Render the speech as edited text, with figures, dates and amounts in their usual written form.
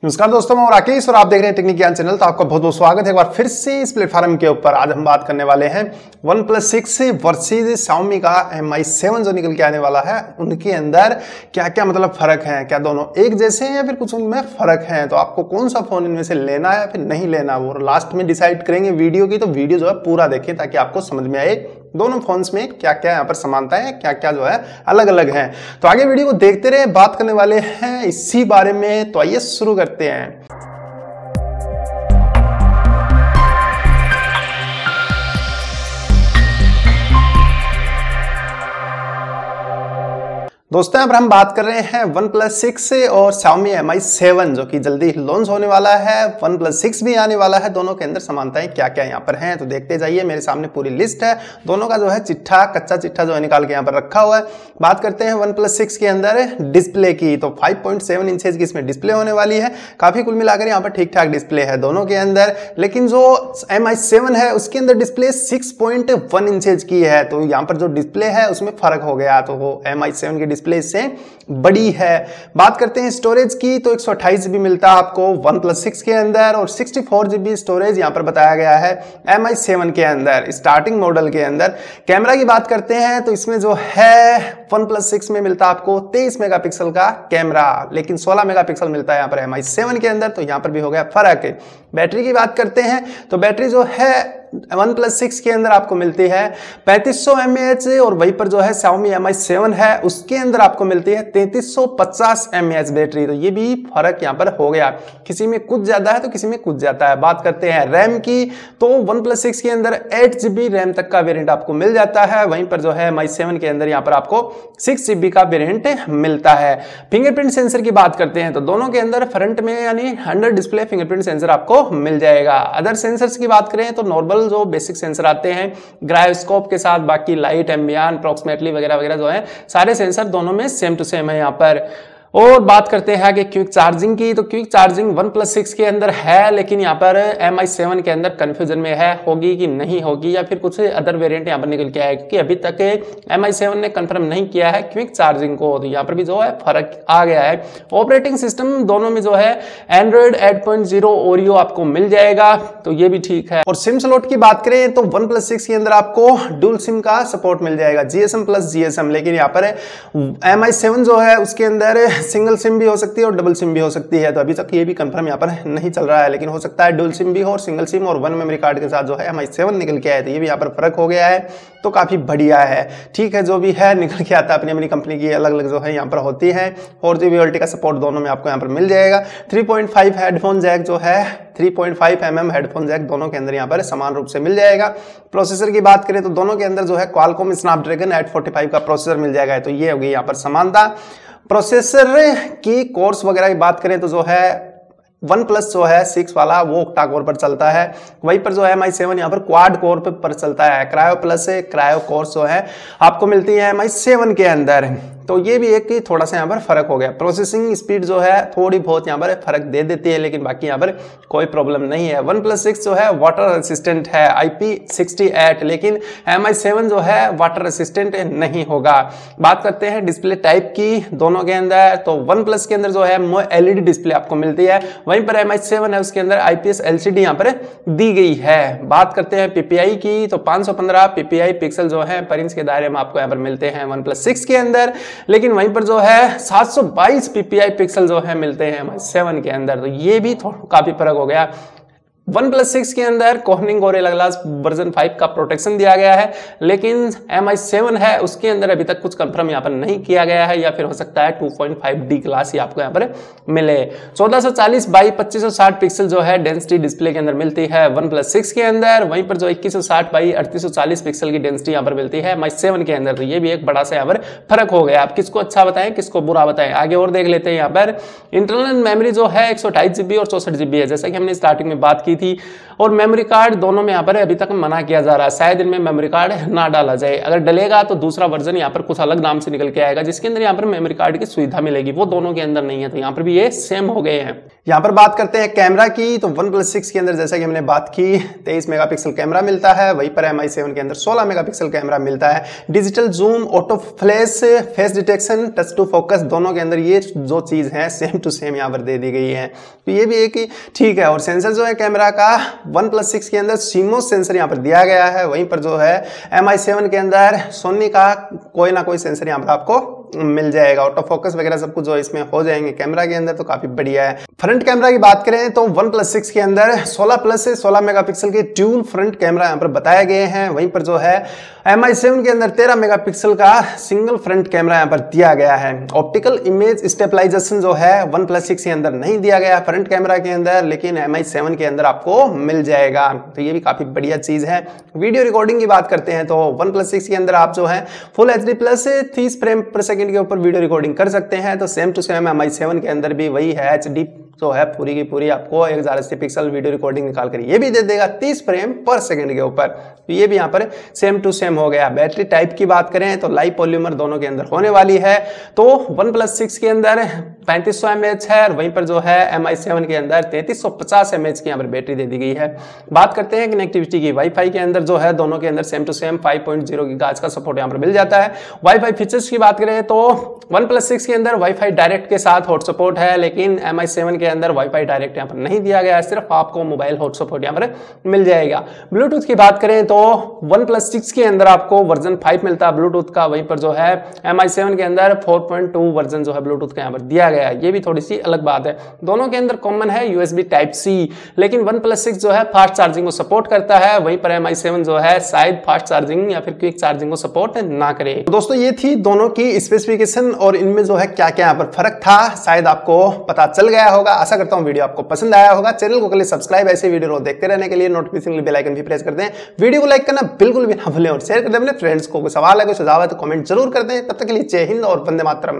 नमस्कार दोस्तों, मैं राकेश और आप देख रहे हैं टेक्निक ज्ञान चैनल। तो आपका बहुत बहुत स्वागत है एक बार फिर से इस प्लेटफॉर्म के ऊपर। आज हम बात करने वाले हैं OnePlus 6 वर्सेज Xiaomi का Mi 7 जो निकल के आने वाला है, उनके अंदर क्या क्या मतलब फर्क है, क्या दोनों एक जैसे हैं या फिर कुछ उनमें फर्क है। तो आपको कौन सा फोन इनमें से लेना है या फिर नहीं लेना, वो लास्ट में डिसाइड करेंगे वीडियो की। तो वीडियो जो है पूरा देखें ताकि आपको समझ में आए दोनों फोन्स में क्या क्या यहाँ पर समानताएं हैं, क्या क्या जो है अलग अलग हैं। तो आगे वीडियो को देखते रहे, बात करने वाले हैं इसी बारे में। तो आइए शुरू करते हैं। दोस्तों यहाँ पर हम बात कर रहे हैं OnePlus 6 और Xiaomi Mi 7 जो कि जल्दी लॉन्च होने वाला है। OnePlus 6 भी आने वाला है। दोनों के अंदर समानताएं क्या क्या यहाँ पर हैं तो देखते जाइए। मेरे सामने पूरी लिस्ट है, दोनों का जो है चिट्ठा, कच्चा चिट्ठा जो है निकाल के यहाँ पर रखा हुआ है। बात करते हैं OnePlus 6 के अंदर डिस्प्ले की। तो 5.7 इंचेस की इसमें डिस्प्ले होने वाली है। काफी कुल मिलाकर यहाँ पर ठीक ठाक डिस्प्ले है दोनों के अंदर। लेकिन जो Mi 7 है उसके अंदर डिस्प्ले 6.1 इंचेस की है। तो यहाँ पर जो डिस्प्ले है उसमें फर्क हो गया। तो वो Mi 7 की डिस्प्ले से बड़ी है। बात करते हैं स्टोरेज की, तो 128 GB मिलता है आपको OnePlus 6 के अंदर और 64 GB स्टोरेज यहां पर बताया गया है Mi 7 के अंदर स्टार्टिंग मॉडल के अंदर। कैमरा की बात करते हैं तो इसमें जो है OnePlus 6 में मिलता है आपको 23 मेगापिक्सल का कैमरा, लेकिन 16 मेगापिक्सल मिलता है यहां पर Mi 7 के अंदर। तो यहां पर भी हो गया फर्क। बैटरी की बात करते हैं तो बैटरी जो है OnePlus 6 के अंदर आपको मिलती है 3500 mAh और वहीं पर जो है Xiaomi Mi 7 है उसके अंदर आपको मिलती है 3350 mAh बैटरी। तो ये भी फर्क यहाँ पर हो गया, किसी में कुछ ज्यादा है तो किसी में कुछ जाता है। बात करते हैं रैम की, तो OnePlus 6 के अंदर 8 GB रैम तक का वेरिएंट आपको मिल जाता है। वहीं पर जो है Mi 7 के अंदर यहाँ पर आपको 6 GB का वेरिएंट मिलता है। फिंगरप्रिंट सेंसर की बात करते हैं तो दोनों के अंदर फ्रंट में यानी अंडर डिस्प्ले फिंगरप्रिंट सेंसर आपको मिल जाएगा। अदर सेंसर्स की बात करें तो नॉर्मल जो बेसिक सेंसर आते हैं ग्रायोस्कोप के साथ, बाकी लाइट, एम्बियन, अप्रॉक्सिमेटली वगैरह वगैरह जो है सारे सेंसर दोनों में सेम टू सेम है यहाँ पर। और बात करते हैं कि क्विक चार्जिंग की, तो क्विक चार्जिंग OnePlus 6 के अंदर है, लेकिन यहाँ पर Mi 7 के अंदर कंफ्यूजन में है होगी कि नहीं होगी या फिर कुछ अदर वेरिएंट यहाँ पर निकल के आए, क्योंकि अभी तक Mi 7 ने कंफर्म नहीं किया है क्विक चार्जिंग को। तो यहाँ पर भी जो है फर्क आ गया है। ऑपरेटिंग सिस्टम दोनों में जो है Android 8.0 Oreo आपको मिल जाएगा, तो ये भी ठीक है। और सिम स्लॉट की बात करें तो OnePlus 6 के अंदर आपको डुअल सिम का सपोर्ट मिल जाएगा, GSM प्लस GSM। लेकिन यहाँ पर Mi 7 जो है उसके अंदर सिंगल सिम भी हो सकती है और डबल सिम भी हो सकती है। तो अभी तक ये भी कंफर्म यहाँ पर नहीं चल रहा है, लेकिन हो सकता है डुअल सिम भी हो और सिंगल सिम और 1 मेमोरी कार्ड के साथ जो है Mi 7 निकल के आए थे। ये भी यहाँ पर फर्क हो गया है, तो काफी बढ़िया है। ठीक है, जो भी है निकल के आता है, अपनी अपनी कंपनी की अलग अलग जो है यहाँ पर होती है। 4G VoLTE का सपोर्ट दोनों में आपको यहाँ पर मिल जाएगा। 3.5 हेडफोन जैक जो है 3.5 mm हेडफोन जैक दोनों के अंदर यहाँ पर समान रूप से मिल जाएगा। प्रोसेसर की बात करें तो दोनों के अंदर जो है Qualcomm Snapdragon 845 का प्रोसेसर मिल जाएगा। तो ये होगी यहाँ पर समानता। प्रोसेसर की कोर्स वगैरह की बात करें तो जो है OnePlus जो है 6 वाला वो ऑक्टा कोर पर चलता है। वहीं पर जो है Mi 7 यहाँ पर क्वाड कोर पर चलता है। क्रायो प्लस क्रायो कोर्स जो है आपको मिलती है Mi 7 के अंदर। तो ये भी एक थोड़ा सा यहाँ पर फर्क हो गया। प्रोसेसिंग स्पीड जो है थोड़ी बहुत यहाँ पर फर्क दे देती है, लेकिन बाकी यहाँ पर कोई प्रॉब्लम नहीं है। OnePlus 6 जो है वाटर रेसिस्टेंट है IP68, लेकिन Mi 7 जो है वाटर रेसिस्टेंट नहीं होगा। बात करते हैं डिस्प्ले टाइप की दोनों के अंदर, तो OnePlus के अंदर जो है LED डिस्प्ले आपको मिलती है, वहीं पर Mi 7 है उसके अंदर IPS LCD यहाँ पर दी गई है। बात करते हैं PPI की, तो 515 PPI पिक्सल जो है पर इंच के दायरे में आपको यहाँ पर मिलते हैं OnePlus 6 के अंदर, लेकिन वहीं पर जो है 722 PPI पिक्सल जो है मिलते हैं Mi 7 के अंदर। तो ये भी काफी फर्क हो गया। OnePlus 6 के अंदर Corning Gorilla Glass वर्जन 5 का प्रोटेक्शन दिया गया है, लेकिन Mi 7 है उसके अंदर अभी तक कुछ कंफर्म यहाँ पर नहीं किया गया है, या फिर हो सकता है 2.5D ग्लास ही आपको यहाँ पर मिले। 1440 बाई 2560 पिक्सल जो है डेंसिटी डिस्प्ले के अंदर मिलती है OnePlus 6 के अंदर। वहीं पर जो 2160 बाई 3840 पिक्सल की डेंसिटी यहाँ पर मिलती है Mi 7 के अंदर। तो ये भी एक बड़ा सा यहाँ पर फर्क हो गया। आप किसको अच्छा बताएं किसको बुरा बताएं, आगे और देख लेते हैं। यहाँ पर इंटरनल मेमोरी जो है 128 GB और 64 GB है, जैसा कि हमने स्टार्टिंग में बात की थी। और मेमोरी कार्ड दोनों में यहाँ पर अभी तक मना किया जा रहा है, शायद इनमें मेमोरी कार्ड ना डाला जाए। अगर डलेगा तो दूसरा वर्जन यहाँ पर कुछ अलग नाम से निकल के आएगा जिसके अंदर यहाँ पर मेमोरी कार्ड की सुविधा मिलेगी, वो दोनों के अंदर नहीं है। तो यहाँ पर भी ये सेम हो गए हैं। यहाँ पर बात करते हैं कैमरा की, तो OnePlus 6 के अंदर जैसा कि हमने बात की 23 मेगापिक्सल कैमरा मिलता है, वहीं पर MI7 के अंदर 16 मेगापिक्सल कैमरा मिलता है। Digital zoom, auto flash, face detection, touch to focus, दोनों के अंदर ये जो चीज है सेम टू सेम यहाँ पर दे दी गई है, तो ये भी एक ही ठीक है। और सेंसर जो है कैमरा का OnePlus 6 के अंदर CMOS सेंसर यहाँ पर दिया गया है, वहीं पर जो है MI7 के अंदर सोनी का कोई ना कोई सेंसर यहाँ पर आपको मिल जाएगा। ऑटो फोकस वगैरह सब कुछ जो इसमें हो जाएंगे कैमरा के अंदर, तो काफी बढ़िया है। फ्रंट कैमरा की बात करें तो OnePlus 6 के अंदर 16 प्लस से 16 मेगापिक्सल के ड्यूल फ्रंट कैमरा यहाँ पर बताए गए हैं, वहीं पर जो है MI7 के अंदर 13 मेगापिक्सल का सिंगल फ्रंट कैमरा यहाँ पर दिया गया है। ऑप्टिकल इमेज स्टेबलाइजेशन जो है OnePlus 6 के अंदर नहीं दिया गया फ्रंट कैमरा के अंदर, लेकिन MI7 के अंदर आपको मिल जाएगा, तो ये भी काफी बढ़िया चीज है। वीडियो रिकॉर्डिंग की बात करते हैं तो OnePlus 6 के अंदर आप जो है फुल HD प्लस 30 फ्रेम पर सेकंड के ऊपर वीडियो रिकॉर्डिंग कर सकते हैं, तो सेम टू सेम MI7 के अंदर भी वही है। HD जो है पूरी की पूरी आपको 1080 पिक्सल वीडियो रिकॉर्डिंग निकाल कर ये भी दे देगा 30 फ्रेम पर सेकंड के ऊपर, तो ये भी यहाँ पर सेम टू सेम हो गया। बैटरी टाइप की बात करें तो लाइव पॉलीमर दोनों के अंदर होने वाली है, तो OnePlus 6 के अंदर 3500 mAh है, और वहीं पर जो है MI7 के अंदर 3350 mAh की यहाँ पर बैटरी दे दी गई है। बात करते हैं कनेक्टिविटी की, वाईफाई के अंदर जो है दोनों के अंदर सेम टू सेम 5.0 गीगाहर्ट्ज का सपोर्ट यहाँ पर मिल जाता है। वाईफाई फीचर्स की बात करें तो OnePlus 6 के अंदर वाईफाई डायरेक्ट के साथ हॉट सपोर्ट है, लेकिन MI7 के अंदर वाईफाई डायरेक्ट यहाँ पर नहीं दिया गया है, सिर्फ आपको मोबाइल हॉट सपोर्ट यहाँ पर मिल जाएगा। ब्लूटूथ की बात करें तो OnePlus 6 के अंदर आपको वर्जन 5 मिलता है ब्लूटूथ का, वहीं पर जो है MI7 के अंदर 4.2 वर्जन जो है ब्लूटूथ का यहाँ पर दिया गया है, ये भी थोड़ी सी अलग बात है। दोनों के अंदर कॉमन है USB Type-C, लेकिन OnePlus 6 जो है फास्ट चार्जिंग को सपोर्ट करता है, वहीं पर MI7 जो है शायद फास्ट चार्जिंग या फिर क्विक चार्जिंग को सपोर्ट ना करे। तो दोस्तों ये थी दोनों की स्पेसिफिकेशन और इनमें जो है क्या क्या यहाँ पर फर्क था, शायद आपको पता चल गया होगा। आशा करता हूँ वीडियो आपको पसंद आया होगा। चैनल को कर लिए सब्सक्राइब, ऐसे वीडियो देखते रहने के लिए नोटिफिकेशन बेल आइकन भी प्रेस कर दें। वीडियो को लाइक करना बिल्कुल भी ना भूलें और शेयर कर दें अपने फ्रेंड्स को। कोई सवाल है, कोई सुझाव है तो कमेंट जरूर कर दें। तब तक के लिए जय हिंद और वंदे मातरम।